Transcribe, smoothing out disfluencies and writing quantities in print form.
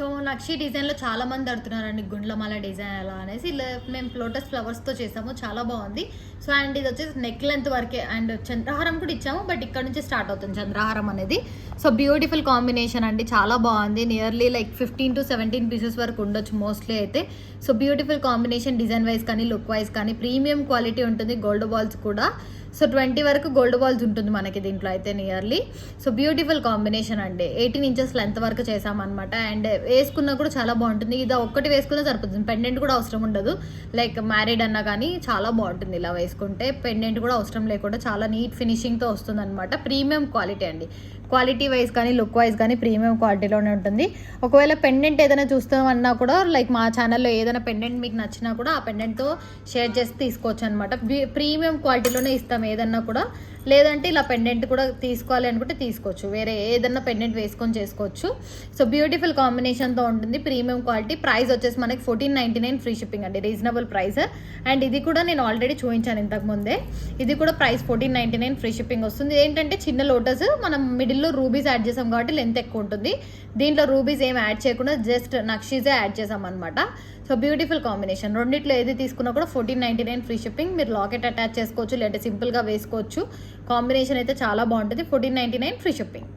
So నక్షి డిజైన్లో చాలా మంది అడుగుతున్నారండి గుండ్లమాల డిజైన్ ఎలా అనేసి. ఇలా మేము లోటస్ ఫ్లవర్స్తో చేసాము, చాలా బాగుంది. సో అండ్ ఇది వచ్చేసి నెక్ లెంత్ వరకే, అండ్ చంద్రహారం కూడా ఇచ్చాము, బట్ ఇక్కడ నుంచి స్టార్ట్ అవుతుంది చంద్రహారం అనేది. సో బ్యూటిఫుల్ కాంబినేషన్ అండి, చాలా బాగుంది. నియర్లీ లైక్ 15 to 17 పీసెస్ వరకు ఉండొచ్చు మోస్ట్లీ అయితే. So beautiful combination, design wise కానీ లుక్ వైజ్ కానీ ప్రీమియం క్వాలిటీ ఉంటుంది. గోల్డ్ బాల్స్ కూడా సో 20 వరకు గోల్డ్ బాల్స్ ఉంటుంది మనకి దీంట్లో అయితే నియర్లీ. సో బ్యూటిఫుల్ కాంబినేషన్ అండి, 18 ఇంచెస్ లెంత్ వరకు చేసామన్నమాట. అండ్ వేసుకున్నా కూడా చాలా బాగుంటుంది. ఇది ఒక్కటి వేసుకున్నా సరిపోతుంది, పెండెంట్ కూడా అవసరం ఉండదు. లైక్ మ్యారీడ్ అన్నా కానీ చాలా బాగుంటుంది ఇలా వేసుకుంటే, పెండెంట్ కూడా అవసరం లేకుండా చాలా నీట్ ఫినిషింగ్తో వస్తుంది అనమాట. ప్రీమియం క్వాలిటీ అండి, క్వాలిటీ వైజ్ కానీ లుక్ వైజ్ కానీ ప్రీమియం క్వాలిటీలోనే ఉంటుంది. ఒకవేళ పెండెంట్ ఏదైనా చూస్తామన్నా కూడా లైక్ మా ఛానల్లో ఏదైనా పెండెంట్ మీకు నచ్చినా కూడా ఆ పెండెంట్తో షేర్ చేసి తీసుకోవచ్చు అనమాట. ప్రీమియం క్వాలిటీలోనే ఇస్తాం ఏదన్నా కూడా. లేదంటే ఇలా పెండెంట్ కూడా తీసుకోవాలి అనుకుంటే తీసుకోవచ్చు, వేరే ఏదన్నా పెండెంట్ వేసుకొని చేసుకోవచ్చు. సో బ్యూటిఫుల్ కాంబినేషన్తో ఉంటుంది, ప్రీమియం క్వాలిటీ. ప్రైస్ వచ్చేసి మనకి 1499 ఫ్రీ షిప్పింగ్ అండి, రీజనబుల్ ప్రైస్. అండ్ ఇది కూడా నేను ఆల్రెడీ చూపించాను ఇంతకుముందే, ఇది కూడా ప్రైస్ 1499 ఫ్రీ షిప్పింగ్ వస్తుంది. ఏంటంటే చిన్న లోటస్ మనం మిడిల్లో రూబీస్ యాడ్ చేసాం కాబట్టి లెంత్ ఎక్కువ ఉంటుంది. దీంట్లో రూబీస్ ఏం యాడ్ చేయకుండా జస్ట్ నక్షీజే యాడ్ చేసాం అనమాట. సో బ్యూటిఫుల్ కాంబినేషన్, రెండిట్లో ఏది తీసుకున్నా కూడా 1499 ఫ్రీ షిప్పింగ్. మీరు లాకెట్ అటాచ్ చేసుకోవచ్చు, లేదంటే సింపుల్గా వేసుకోవచ్చు. కాంబినేషన్ అయితే చాలా బాగుంటుంది. 1499 ఫ్రీ షిప్పింగ్.